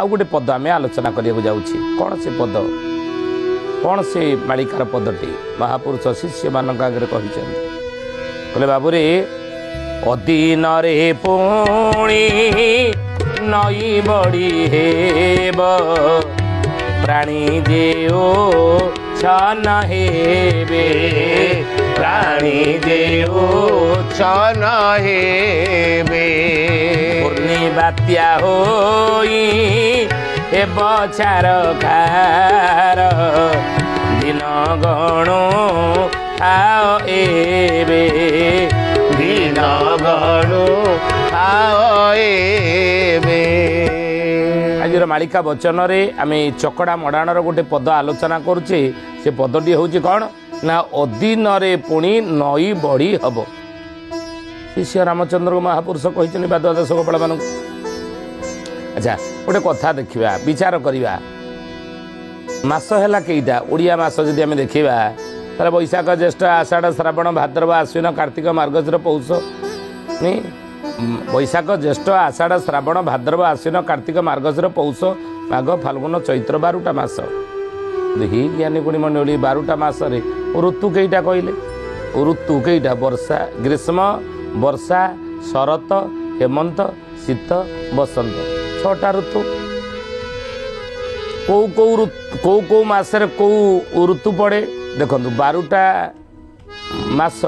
आउ गोटे पद आम आलोचना करने जाऊँगी कौन से पद कौन से मालिकार पदटी महापुरुष शिष्य मान आगे कहले बाबूरे अदीन रे पुणी नई बड़ी हेब प्राणी जेओ छन हेबे प्राणी जेओ छन हेबे पूर्णी बात्या होई ए बछार खार दिन गणो आओ एबे दिन गणु आओ एबे। आज मालिका वचन रे आमे चकड़ा मडाणर गोटे पद आलोचना करुचे से पदटी होची कौन ना अदीन रे पुणी नई बड़ी हब शिष्य रामचंद्र महापुरुष कहते द्वादश गोपाल मान। अच्छा गोटे कथा देखा विचार करवा मास है कईटा ओडिया मास जदि आम देखा तार बैशाख ज्येष्ठ आषाढ़ श्रावण भाद्रव आश्विन कार्तिक मार्गशीर पौष नहीं बैशाख ज्येष्ठ आषाढ़ श्रावण भाद्रव आश्विन कार्तिक मार्गशीर पौष माघ फाल्गुन चैत्र 12टा मास देखी ज्ञानी गुणी मंडली 12टा मासरे ऋतु कईटा कहले ऋतु कईटा वर्षा ग्रीष्म वर्षा शरत हेमंत शीत बसंत 6टा ऋतु कौ मासरे कौ ऋतु पड़े देखो 12टा मास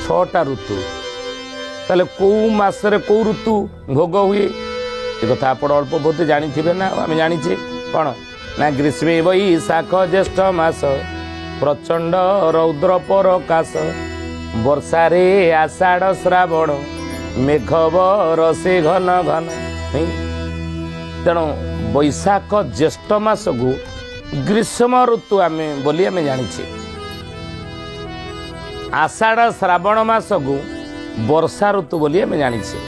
6टा ऋतु ताले कौ मासरे कौ ऋतु भोग हुए ये कथा आप अल्प बहुत जानी ना आम जाचे कौन ना ग्रीष्मे वैशाख ज्येष्ठ मास प्रचंड रौद्र प्रकाश वर्षा रे आषाढ़ श्रावण मेघ बरसे घन घन नहीं तेणु वैशाख ज्येष्ठ मास को ग्रीष्म ऋतु आम बोली आम जाचे आषाढ़ श्रावण मास को वर्षा ऋतु बोली आम जाचे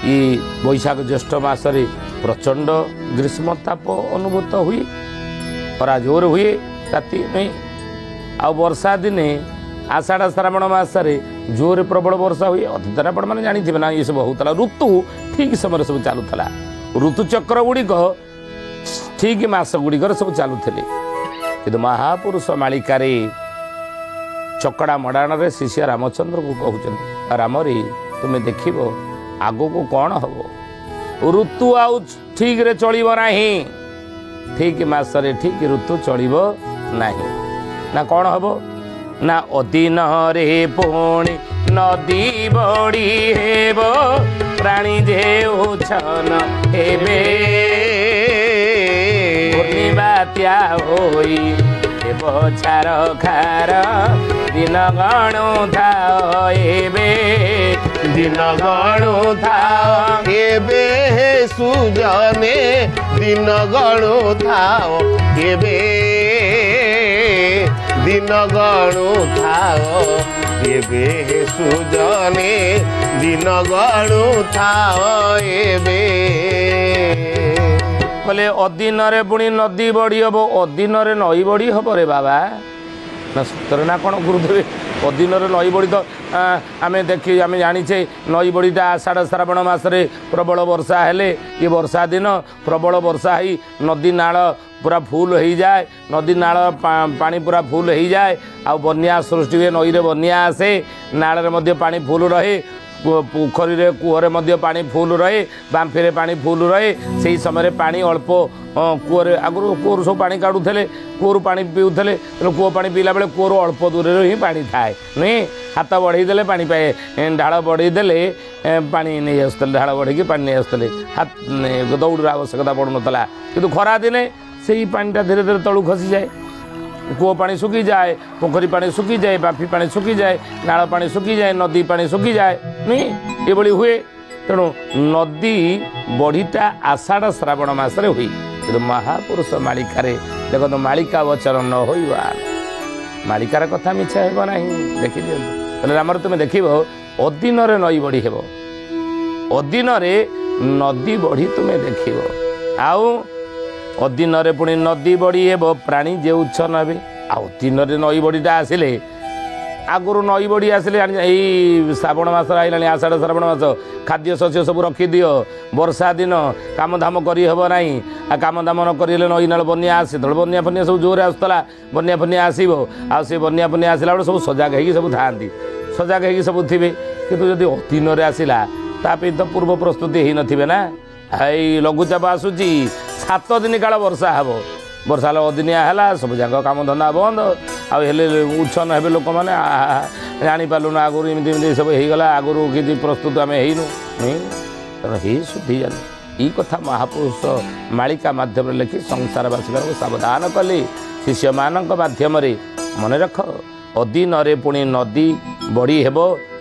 ये वैशाख ज्येष्ठ मासरे प्रचंड ग्रीष्म ताप अनुभूत हुए खरा जोर हुए राति नहीं आ वर्षा दिने आषाढ़ श्रावण मासरे जोर प्रबल वर्षा हुए अतीतर आपण मैंने जानी ना ये सब होता ऋतु ठीक समय सब चलूला ऋतुचक्र गुड़िक ठीक मास गुड़िकर सब चलुले कि महापुरुष मालिकार चकड़ा मडाण रे शिष्य रामचंद्र को कहते राम रे तुम्हें देख आगो को कौन हम ऋतु आउ ठीक रे चलिबो नाही ठीक मासरे ठीक ऋतु चलिबो नाही ना कौन हम ना अदीन रे पुणी नदी बड़ी हेब प्राणी जेउ छन हेबे पूर्णी बात्या होई ए बछार खार दिन गणु थाओ एबे दिन गणु थाओ एबे सुजने दिन गणु थाओ एबे दिन गणु थाओ एबे सुजने दिन गणु थाओ एबे बोले अदीन रे पुणी नदी बड़ी हम अदीन रे नई बड़ी हम रे बाबा ना सतर ना कौन गुरुदेव अदीन रे नई बड़ी तो आम देखी आम जाचे नई बड़ीटा आषाढ़ श्रावण मसरे प्रबल वर्षा हेले ये वर्षा दिन प्रबल वर्षा ही नदी नाल पूरा फुल हो जाए नदी नाल पानी पूरा फुल हो जाए आ बन्या सृष्टि हुए नई रे बन्या आसे नाल रे पानी फुल रहे पोखरी रे कूहरे मध्य पानी फुल रहे बांफी पानी फुल रहे से समय पानी अल्प कूहरे आगु कूहर सब पानी काढ़ुले कूहर पानी पीऊले कूह पानी पीला बेले कूहर अल्प दूर ही पानी थाए नहीं हाथ बढ़ईदे पानी पाए ढाल बढ़ईदे पानी नहीं आसुले ढाल बढ़ी पानी नहीं आसुले हाथ दौड़ आवश्यकता पड़ूला कि खरा दिने से पानीटा धीरे धीरे तलू खसी जाए कूह पानी सुखी जाए पोखरी पानी सुखी जाए बांफी पानी सुखी जाए नाल पानी सुखी जाए नदी पानी सुखी जाए नहीं ये हुए तेणु नदी बढ़ीटा आषाढ़ श्रावण मासरे हुई कि महापुरुष मालिकार देखो तो मालिका वचन न होइबा मालिकार कथा मिछा हेब ना देखी दिखाँ रामर तुम देख अदीन नई बढ़ी हेब अदीन नदी बढ़ी तुम्हें देख आउ अदीन पुणी नदी बड़ी हेब प्राणी जेउछ नबे अदीन नई बड़ीटा आसिले आगुरी नई बड़ी आसिले यही श्रावण मास आइलानी आषाढ़ श्रावण मास खाद्य शस्य सब रखिदि वर्षा दिन कामधाम करहब ना आ कामधाम न कर नई नाल बनिया आसे तो बनिया फनिया सब जोर आसला बनिया फनिया आसो आसे बनिया फनिया आसला बेले सब सजाग होगी सब था सजाग होगी सब थे कि जब अधीन आसला ताप तो पूर्व प्रस्तुति हो नथिबे ना आई लघुचाप आसूची 7 दिन काल वर्षा हे वर्षा अदिनिया है सब जाक कम धंदा बंद आले उत्सन हे लोक मैंने जापारूँ आगुरी एमती सब होगला आगुरी किसी प्रस्तुत आम होनु तेणु हे शुद्धि जानी यही कथा महापुरुष मालिका मध्यम लिखि संसारवासी को सावधान कले शिष्य मान मध्यम मन रख अदिन पुणी नदी बढ़ी हेब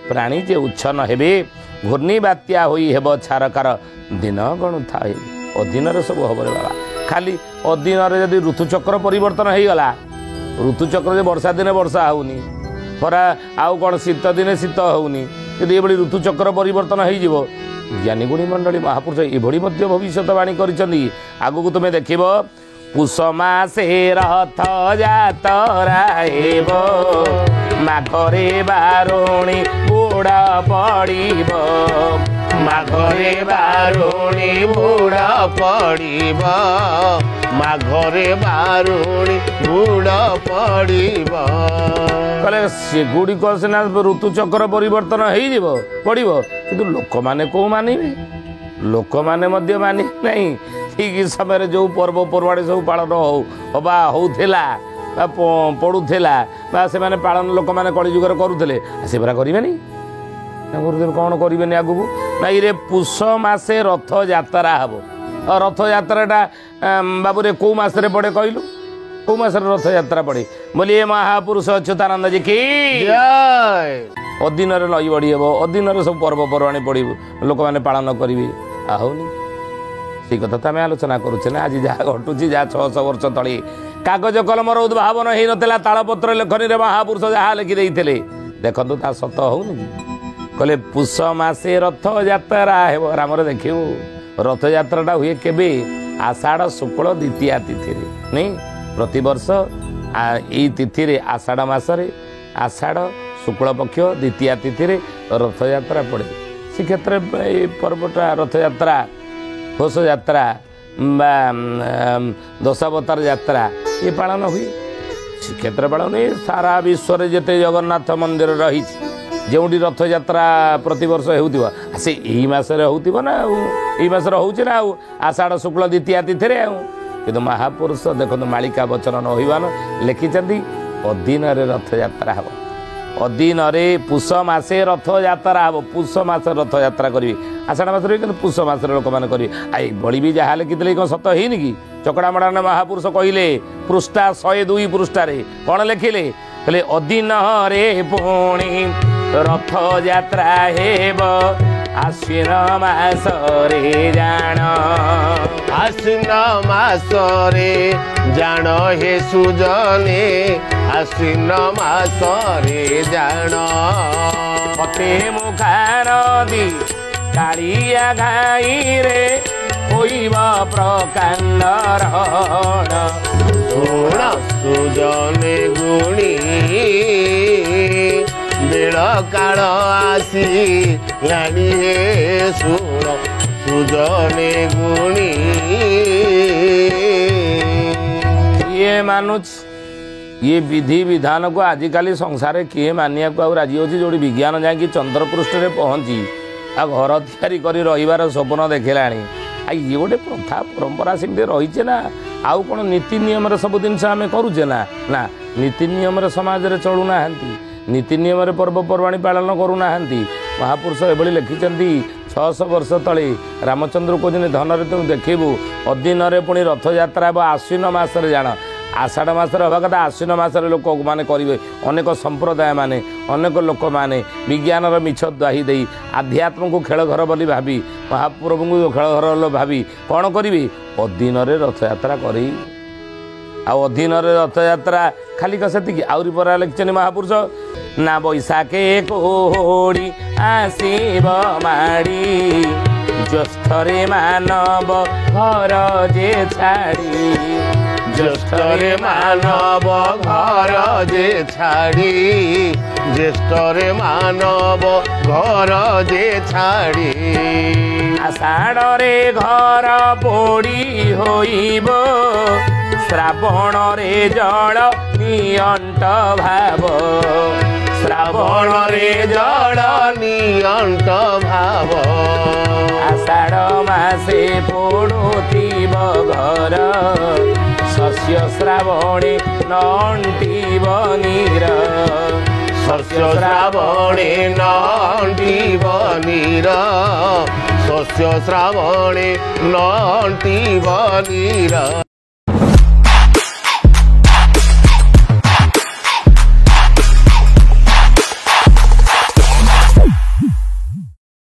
प्राणी जे उच्छन हेबे घूर्णी बात्या होई हेब छारकार दिन गणुथा अदिन सब हम रे बाबा खाली अदिन जदि ऋतुचक्र परिवर्तन हो गला ऋतुचक्र वर्षा दिन वर्षा होनी खरा आउ कौन शीत दिने शीत होनी यदि ये ऋतुचक्र परिवर्तन हो ज्ञानी गुणी मंडली महापुरुष ये भविष्यवाणी करिसेंती आगु को तुम्हें देखिब पुष मासे रथ जातरा हेब माघरे बारुणी बुड़ा पड़िब माघरे बारुणी बुड़ा पड़िब माघरे बारुणी बुड़ा पड़िब कहले सेगुड़िक सीना ऋतुचक्र परिवर्तन हो पड़ो कि लोक मैंने कौ मानिबे लोक मैंने मानि नहीं ठीक समय जो पर्वपर्वाणी सब पालन हवा होउथिला पड़ूला से मैंने पालन लोक मैंने कलिजुगर करुले से परा करेनि कौन करेनि आगू ना ये पुष मासे रथ यात्रा हम रथ यात्राटा बाबू रे कौ मास पड़े कहलु कौ मास रथ यात्रा पड़े बोलिए महापुरुष अच्युतानंद जी की अदिन नई बड़ी हे अदिन सब पर्वपर्वाणी पड़ लोक मैंने पालन करेंगे आहनी से कथा तो आम आलोचना करुचे ना आज जहाँ घटुची जहाँ 600 वर्ष तले कागज कलमर उद्भावन हो नाला तालपत्र लेखनी महापुरुष जहाँ लिखिदे देखु ता सत होनी कहले पुष मासे रथ यात्रा हे रामर देखिबू रथ यात्राटा हुए केबे आषाढ़ शुक्ल द्वितीया तिथि नहीं प्रतिवर्ष यही तिथि आषाढ़ मसरे आषाढ़ शुक्ल पक्ष द्वितीया तिथि रथ यात्रा पड़े से क्षेत्र में पर्वटा रथ यात्रा घोष यात्रा दशावतार यात्रा ये पालन हुए श्रीक्षेत्र पालन हुए सारा विश्व जिते जगन्नाथ मंदिर रही जो रथ यात्रा प्रत वर्ष हो से यही मसरे होना यही मसर होना आषाढ़ शुक्ल द्वितीया तिथि कि महापुरुष देखो मालिका वचन नहीवान लिखिं अदिन रथ यात्रा हम अदिन पुष मासे रथ यात्रा हम पुष मास रथ यात्रा करी आषाढ़ मास पुष मास लोक मैंने करेंगे आई बड़ी भी जहाँ लिखिले कौन सत है कि चकड़ा मड़ा महापुरुष कहले पृष्ठा 102 पृष्ठारे कौन लिखिले कहले अदिन रे पुणी रथ यात्रा हेब आश्विन मास रे जान आश्विन मास रे जान हे सुजने आश्विन मास रे जान पते मुखारदी कालिया घाई रे होइब प्रकांड रण सुजने गुणी बेल काल आसी लानी हे सुण सुजने गुणी ये मानुच ये विधि विधान को आजिकल संसार किए मानिया को आ राजी अच्छी जो विज्ञान जाकि चंद्रपृष्ठ में पहुँची आ घर तैयारी कर रहीबार स्वप्न देखला ये गोटे प्रथा परंपरा सेमती रही ना आउ कौन नीति नियम सब जिनस आम करुचे ना ना नीति नियम समाज में चलुना नीति नियम पर्वपर्वाणी पालन करूना महापुरुष एभली लिखिं 600 वर्ष तले रामचंद्र को धन रे तुम देखू अदिन पुणी रथ यात्रा आश्विन मसरे जान आषाढ़ मसरे हवा कथा आश्विन मसरे लोक मैंने करेंगे अनेक संप्रदाय माने अनेक लोक मैंने विज्ञान मिछ दुआही दे आध्यात्म को खेल घर बोली भावी महाप्रभु को खेल घर भावी कौन करेंगे अदिन रथ यात्रा करी अधीन रथ यात्रा खाली कसे आउरी पर लिखिं महापुरुष ना बैशाखे कोड़ी आसीब माड़ी ज्येष्ठरे मानव घर जे छाड़ी ज्येष्ठरे मानव घर जे छाड़ी জ্যেষ্ঠরে মানব ঘর যে ছাড়ি আষাঢ়রে ঘর পোড়ি হইব শ্রাবণরে জল নিয়ন্ট ভাব শ্রাবণরে জଳ নিয়ন্ট ভাব আষাঢ় মাসে পড়ুথিব ঘর শস্য শ্রাবণে নন্টিব নীর শস্য শ্রাবণে নন্টিব নীর শস্য শ্রাবণে নন্টিব নীর